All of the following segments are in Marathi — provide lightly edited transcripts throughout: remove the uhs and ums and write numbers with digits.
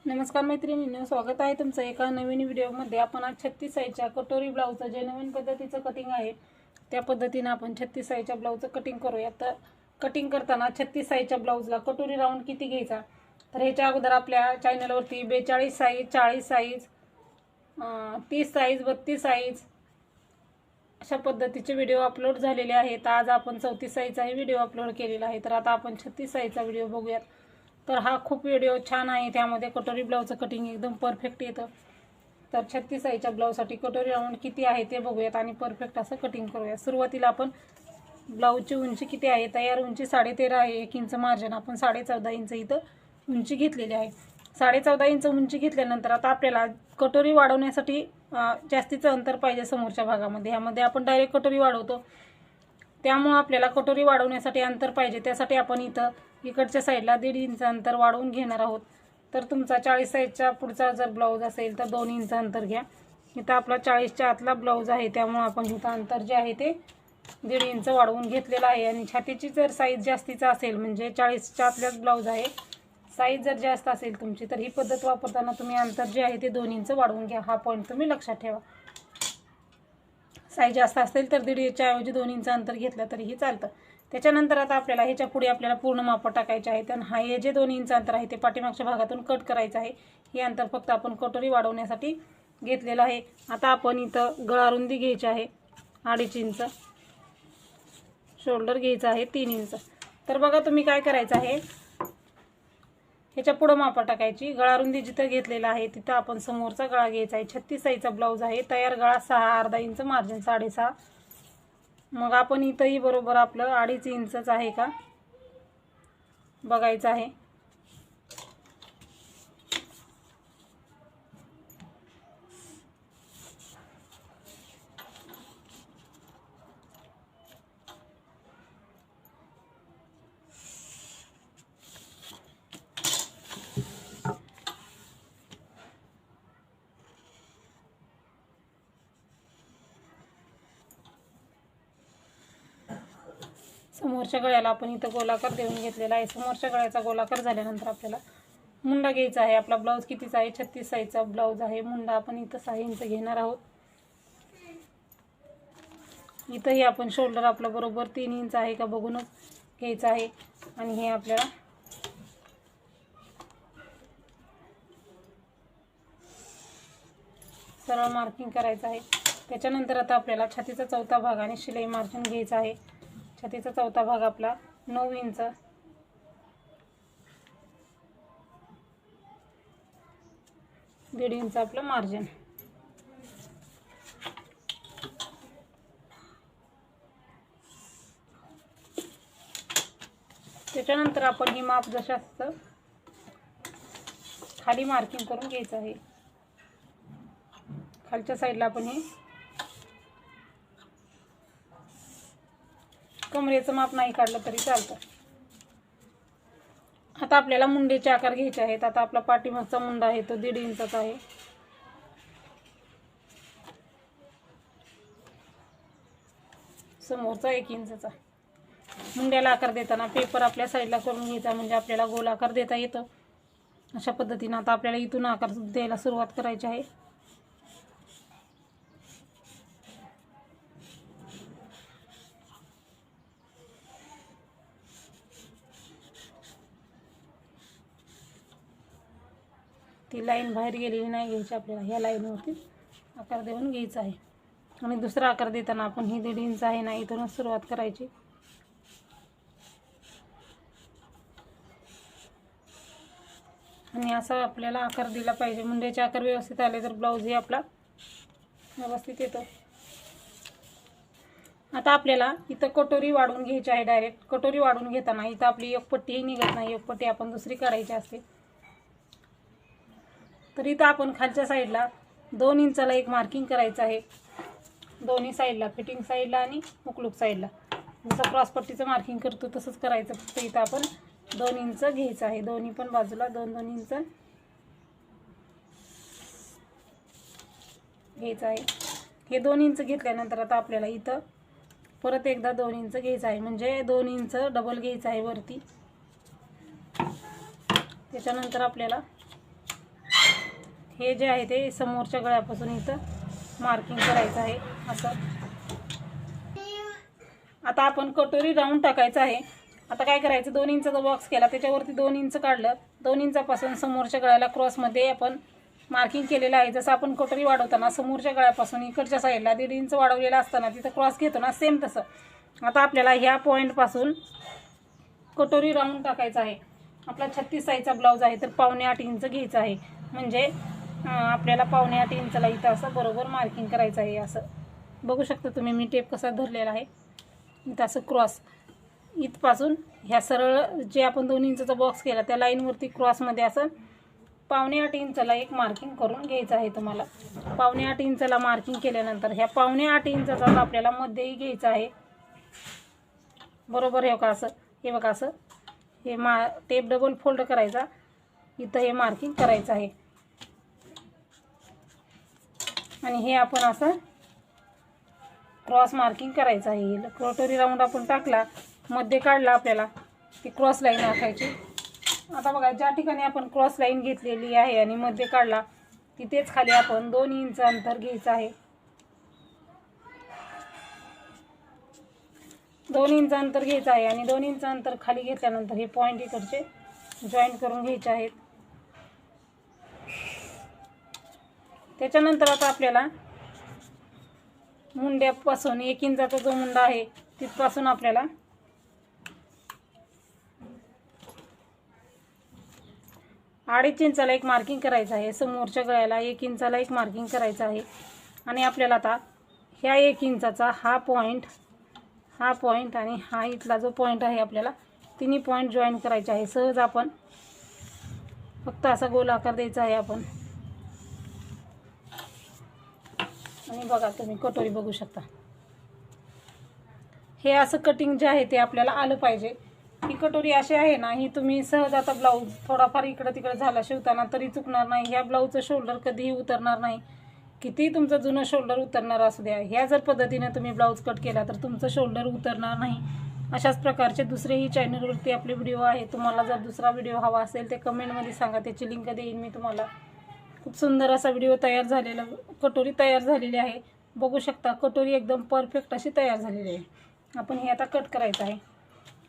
नमस्कार मैत्रिणींनो, स्वागत आहे तुमचं एका नवीन व्हिडिओमध्ये। आपण आज 36 साईजच्या कटोरी ब्लाऊजचं जे नवीन पद्धतीचं कटिंग आहे त्या पद्धतीने आपण 36 साईजच्या ब्लाऊजचं कटिंग करूया। तर कटिंग करताना 36 साईजच्या ब्लाऊजला कटोरी राऊंड किती घ्यायचा, तर ह्याच्या अगोदर आपल्या चॅनलवरती 42 साईज, 40 साईज, 30 साईज, 32 साईज अशा पद्धतीचे व्हिडिओ अपलोड झालेले आहेत। आज आपण 34 साईजचा व्हिडिओ अपलोड केलेला आहे। तर आता आपण 36 साईजचा व्हिडिओ बघूयात। तर हा खूप व्हिडिओ छान आहे, त्यामध्ये कटोरी ब्लाऊजचं कटिंग एकदम परफेक्ट येतं। तर 36 साईजच्या ब्लाऊजसाठी कटोरी राऊंड किती आहे ते बघूयात आणि परफेक्ट असं कटिंग करूया। सुरुवातीला आपण ब्लाऊजची उंची किती आहे, तयार उंची 13.5 आहे। 1 इंच मार्जिन आपण 14.5 इंच इथं उंची घेतलेली आहे। 14.5 इंच उंची घेतल्यानंतर आता आपल्याला कटोरी वाढवण्यासाठी जास्तीचं अंतर पाहिजे समोरच्या भागामध्ये। यामध्ये आपण डायरेक्ट कटोरी वाढवतो, त्यामुळे आपल्याला कटोरी वाढवण्यासाठी अंतर पाहिजे। त्यासाठी आपण इथं इकडच्या साईडला 1.5 इंच अंतर वाढवून घेणार आहोत। तर तुमचा 40 साईजचा पुढचा जर ब्लाऊज असेल तर 2 इंच अंतर घ्या। इथं आपला 40च्या आतला ब्लाऊज आहे, त्यामुळे आपण इथं अंतर जे आहे ते 1.5 इंच वाढवून घेतलेलं आहे। आणि छातीची जर साईज जास्तीचा असेल, म्हणजे 40च्या आतलाच ब्लाऊज आहे, साईज जर जास्त असेल तुमची, तर ही पद्धत वापरताना तुम्ही अंतर जे आहे ते 2 इंच वाढवून घ्या। हा पॉईंट तुम्ही लक्षात ठेवा। साईज जास्त असेल तर 1.5 इंचच्या ऐवजी 2 इंच अंतर घेतलं तरीही चालतं। त्याच्यानंतर आता आपल्याला ह्याच्या पुढे आपल्याला पूर्ण माप टाकायचे आहेत। आणि हे जे 2 इंच अंतर आहे ते पाठीमागच्या भागातून कट करायचं आहे। हे अंतर फक्त आपण कटोरी वाढवण्यासाठी घेतलेलं आहे। आता आपण इथं गळा रुंदी घ्यायची आहे 2.5 इंच, शोल्डर घ्यायचं आहे 3 इंच। तर बघा तुम्ही काय करायचं आहे, ह्याच्या पुढे माप टाकायची। गळा रुंदी जिथं घेतलेला आहे तिथं आपण समोरचा गळा घ्यायचा आहे। 36 साईजचा ब्लाऊज आहे, तयार गळा 6, अर्धा इंच मार्जिन 6.5। मग आपण इथंही बरोबर आपलं 2.5 इंचच आहे का बघायचं आहे। समोरच्या गळ्याला आपण इथं गोलाकार देऊन घेतलेला आहे। समोरच्या गळ्याचा गोलाकार झाल्यानंतर आपल्याला मुंडा घ्यायचा आहे। आपला ब्लाऊज कितीचा आहे, 36 साईजचा ब्लाऊज आहे। मुंडा आपण इथं 6 इंच घेणार आहोत। इथंही आपण शोल्डर आपलं बरोबर 3 इंच आहे का बघूनच घ्यायचं आहे। आणि हे आपल्याला सरळ मार्किंग करायचं आहे। त्याच्यानंतर आता आपल्याला छातीचा चौथा भाग आणि शिलाई मार्जिन घ्यायचा आहे। छातीचा चौथा भाग आपला 9 इंच, 1.5 इंच आपलं मार्जिन। त्याच्यानंतर आपण ही माप जसं असतं खाली मार्किंग करून घ्यायचं आहे। खालच्या साईडला आपण हे कमरेचं माप नाही काढलं तरी चालतं। आता आपल्याला मुंडेचे आकार घ्यायचे आहेत। आता आपला पाठीमागचा मुंडा आहे तो 1.5 इंचाचा आहे। समोरचा 1 इंचाचा। मुंड्याला आकार देताना पेपर आपल्या साईडला करून घ्यायचा, म्हणजे आपल्याला गोल आकार देता येतो। अशा पद्धतीने आता आपल्याला इथून आकार द्यायला सुरुवात करायची आहे। ती लाईन बाहेर गेलेली नाही घ्यायची, आपल्याला ह्या लाईनवरती आकार देऊन घ्यायचा आहे। आणि दुसरा आकार देताना आपण ही 1.5 इंच आहे ना, इथूनच सुरुवात करायची। आणि असा आपल्याला आकार दिला पाहिजे। मुंड्याचे आकार व्यवस्थित आले तर ब्लाऊज हे आपला व्यवस्थित येतो। आता आपल्याला इथं कटोरी वाढवून घ्यायची आहे। डायरेक्ट कटोरी वाढवून घेताना इथं आपली एक पट्टीही निघत नाही, एक पट्टी आपण दुसरी काढायची असते। तर इथं आपण खालच्या साईडला 2 इंचाला एक मार्किंग करायचं आहे। दोन्ही साईडला, फिटिंग साईडला आणि हुकलूक साईडला जसं क्रॉस पट्टीचं मार्किंग करतो तसंच करायचं। फक्त इथं आपण 2 इंच घ्यायचं आहे, दोन्ही पण बाजूला 2-2 इंच घ्यायचं आहे। हे 2 इंच घेतल्यानंतर आता आपल्याला इथं परत एकदा 2 इंच घ्यायचं आहे, म्हणजे 2 इंच डबल घ्यायचं आहे वरती। त्याच्यानंतर आपल्याला हे जे आहे ते समोरच्या गळ्यापासून इथं मार्किंग करायचं आहे असं. आता आपण कटोरी राऊंड टाकायचं आहे. आता काय करायचं, 2 इंचाचा बॉक्स केला, त्याच्यावरती 2 इंच काढलं. 2 इंचापासून समोरच्या गळ्याला क्रॉसमध्ये आपण मार्किंग केलेलं आहे. जसं आपण कटोरी वाढवताना समोरच्या गळ्यापासून इकडच्या साईडला 1.5 इंच वाढवलेला असताना तिथं क्रॉस घेतो ना, सेम तसं आता आपल्याला ह्या पॉईंटपासून कटोरी राऊंड टाकायचा आहे. आपला 36 साईजचा ब्लाऊज आहे तर 7.25 इंच घ्यायचं आहे. म्हणजे आपल्याला 7.25 इंचला इथं असं बरोबर मार्किंग करायचं आहे. असं बघू शकता तुम्ही, मी टेप कसा धरलेला आहे. इथं असं क्रॉस इथपासून ह्या सरळ जे आपण 2 इंचाचा बॉक्स केला त्या लाईनवरती क्रॉसमध्ये असं 7.25 इंचला एक मार्किंग करून घ्यायचं आहे तुम्हाला. 7.25 इंचला मार्किंग केल्यानंतर ह्या 7.25 इंचाचा आपल्याला मध्येही घ्यायचं आहे. बरोबर हे का असं, हे बघा असं हे टेप डबल फोल्ड करायचा, इथं हे मार्किंग करायचं आहे. आणि हे आपण असं क्रॉस मार्किंग करायचं आहे. कटोरी राऊंड आपण टाकला, मध्ये काढला, आपल्याला ती क्रॉस लाईन आखायची. आता बघा ज्या ठिकाणी आपण क्रॉस लाईन घेतलेली आहे आणि मध्ये काढला तिथेच खाली आपण 2 इंच अंतर घ्यायचं आहे. 2 इंच अंतर घ्यायचं आहे आणि 2 इंच अंतर खाली घेतल्यानंतर हे पॉईंट इकडचे जॉईन करून घ्यायचे आहेत. त्याच्यानंतर आता आपल्याला मुंड्यापासून 1 इंचाचा जो मुंडा आहे तिथपासून आपल्याला 2.5 इंचाला एक मार्किंग करायचं आहे. समोरच्या गळ्याला 1 इंचाला एक मार्किंग करायचं आहे. आणि आपल्याला आता ह्या 1 इंचाचा हा पॉईंट आणि हा इथला जो पॉईंट आहे आपल्याला तिन्ही पॉईंट जॉईन करायचे आहे. सहज आपण फक्त असा गोल आकार द्यायचा आहे आपण. आणि बघा तुम्ही कटोरी बघू शकता. हे असं कटिंग जे आहे ते आपल्याला आलं पाहिजे. ही कटोरी अशी आहे ना, ही तुम्ही सहज आता ब्लाऊज थोडाफार इकडं तिकडं झाला शिवताना तरी चुकणार नाही. ह्या ब्लाऊजचं शोल्डर कधीही उतरणार नाही. कितीही तुमचं जुनं शोल्डर उतरणार असू द्या, ह्या जर पद्धतीने तुम्ही ब्लाऊज कट केला तर तुमचं शोल्डर उतरणार नाही. अशाच प्रकारचे दुसरेही चॅनलवरती आपले व्हिडिओ आहे. तुम्हाला जर दुसरा व्हिडिओ हवा असेल ते कमेंटमध्ये सांगा, त्याची लिंक देईन मी तुम्हाला. खूप सुंदर असा व्हिडिओ तयार झालेला, कटोरी तयार झालेली आहे. बघू शकता कटोरी एकदम परफेक्ट अशी तयार झालेली आहे. आपण हे आता कट करायचं आहे.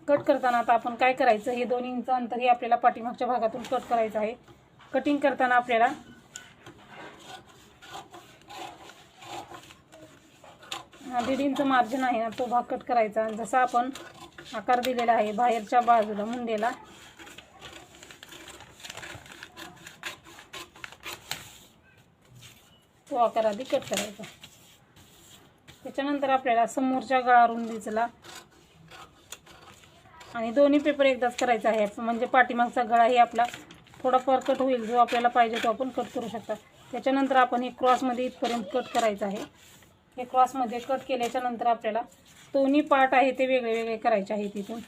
कट करताना आता आपण काय करायचं, हे 2 इंच अंतर हे आपल्याला पाठीमागच्या भागातून कट करायचं आहे. कटिंग करताना आपल्याला 1.5 इंच मार्जिन आहे ना, तो भाग कट करायचा. जसा आपण आकार दिलेला आहे बाहेरच्या बाजूला मुंडेला, तो आकार आधी कट करायचा. त्याच्यानंतर आपल्याला समोरच्या गळा रुंदीचला आणि दोन्ही पेपर एकदाच करायचा आहे. म्हणजे पाठीमागचा गळाही आपला थोडाफार कट होईल, जो आपल्याला पाहिजे तो आपण कट करू शकता. त्याच्यानंतर आपण हे क्रॉसमध्ये इथपर्यंत कट करायचं आहे. हे क्रॉसमध्ये कट केल्याच्या नंतर आपल्याला दोन्ही पार्ट आहे ते वेगळे वेगळे करायचे आहेत. इथून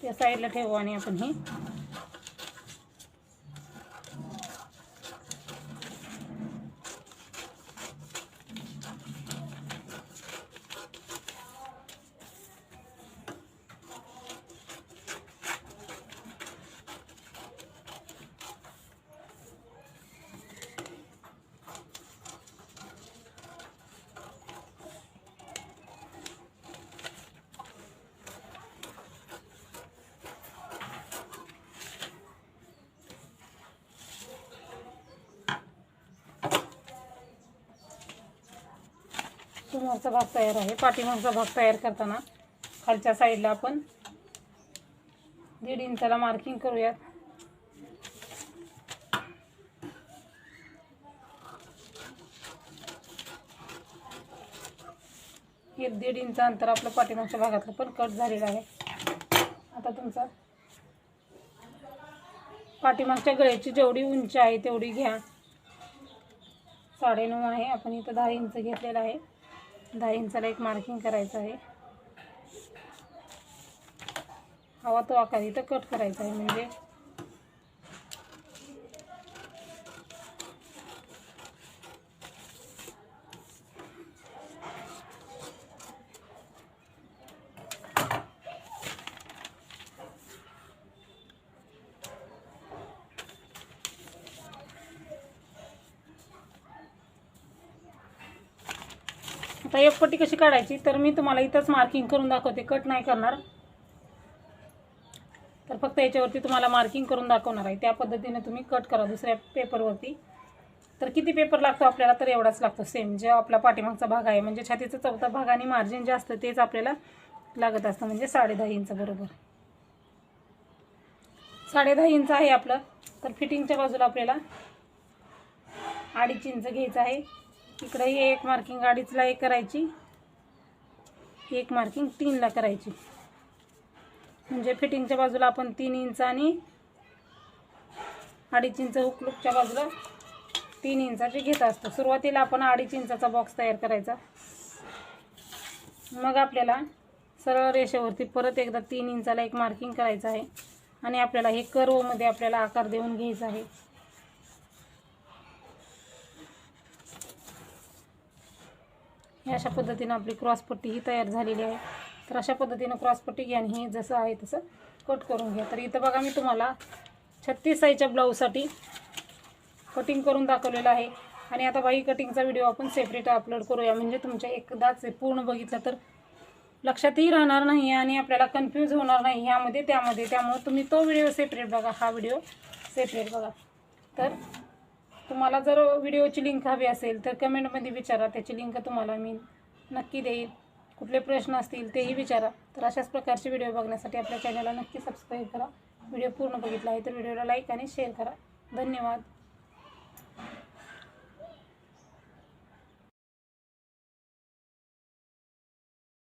त्या साईडला ठेवू आणि आपण हे समोरचा भाग तयार आहे. पाठीमागचा भाग तयार करताना खालच्या साईडला आपण 1.5 इंचाला मार्किंग करूयात. हे 1.5 इंच अंतर आपलं पाठीमागच्या भागातलं पण कट झालेलं आहे. आता तुमचा पाठीमागच्या गळ्याची जेवढी उंची आहे तेवढी घ्या. 9.5 आहे. आपण इथं 10 इंच घेतलेला आहे. 10 इंचाला एक मार्किंग करायचं आहे. हवा तो आकार इथं कट करायचा आहे. म्हणजे आता एक पट्टी कशी काढायची तर मी तुम्हाला इथंच मार्किंग करून दाखवते, कट नाही करणार. तर फक्त याच्यावरती तुम्हाला मार्किंग करून दाखवणार आहे. त्या पद्धतीने तुम्ही कट करा दुसऱ्या पेपरवरती. तर किती पेपर लागतो आपल्याला तर एवढाच लागतो सेम जो आपला पाठीमागचा भाग आहे. म्हणजे छातीचा चौथा भाग आणि मार्जिन जे असतं तेच आपल्याला लागत असतं. म्हणजे 10.5 इंच बरोबर 10.5 इंच आहे आपलं. तर फिटिंगच्या बाजूला आपल्याला 2.5 इंच घ्यायचं आहे. इकडेही एक मार्किंग 2.5ला एक करायची, एक मार्किंग 3ला करायची. म्हणजे फिटिंगच्या बाजूला आपण 3 इंच आणि 2.5 इंच हुकलूकच्या बाजूला 3 इंचाचे घेत असतो. सुरुवातीला आपण 2.5 इंचाचा बॉक्स तयार करायचा. मग आपल्याला सरळ रेषेवरती परत एकदा 3 इंचाला एक मार्किंग करायचं आहे आणि आपल्याला हे कर्वमध्ये आपल्याला आकार देऊन घ्यायचा आहे. अशा पद्धतीने आपली क्रॉसपट्टी ही तयार झालेली आहे. तर अशा पद्धतीने क्रॉसपट्टी घ्या आणि हे जसं आहे तसं कट करून घ्या. तर इथं बघा मी तुम्हाला 36 साईजच्या ब्लाऊजसाठी कटिंग करून दाखवलेलं आहे. आणि आता बाई कटिंगचा व्हिडिओ आपण सेपरेट अपलोड करूया. म्हणजे तुमच्या एकदाच पूर्ण बघितलं तर लक्षातही राहणार नाही आणि आपल्याला कन्फ्यूज होणार नाही ह्यामध्ये त्यामध्ये. त्यामुळे तुम्ही तो व्हिडिओ सेपरेट बघा, हा व्हिडिओ सेपरेट बघा. तर तुम्हाला जर व्हिडिओची लिंक हवी असेल तर कमेंटमध्ये विचारा, त्याची लिंक तुम्हाला मी नक्की देईल. कुठले प्रश्न असतील तेही विचारा. तर अशाच प्रकारचे व्हिडिओ बघण्यासाठी आपल्या चॅनलला नक्की सबस्क्राईब करा. व्हिडिओ पूर्ण बघितला आहे तर व्हिडिओला लाईक आणि शेअर करा. धन्यवाद.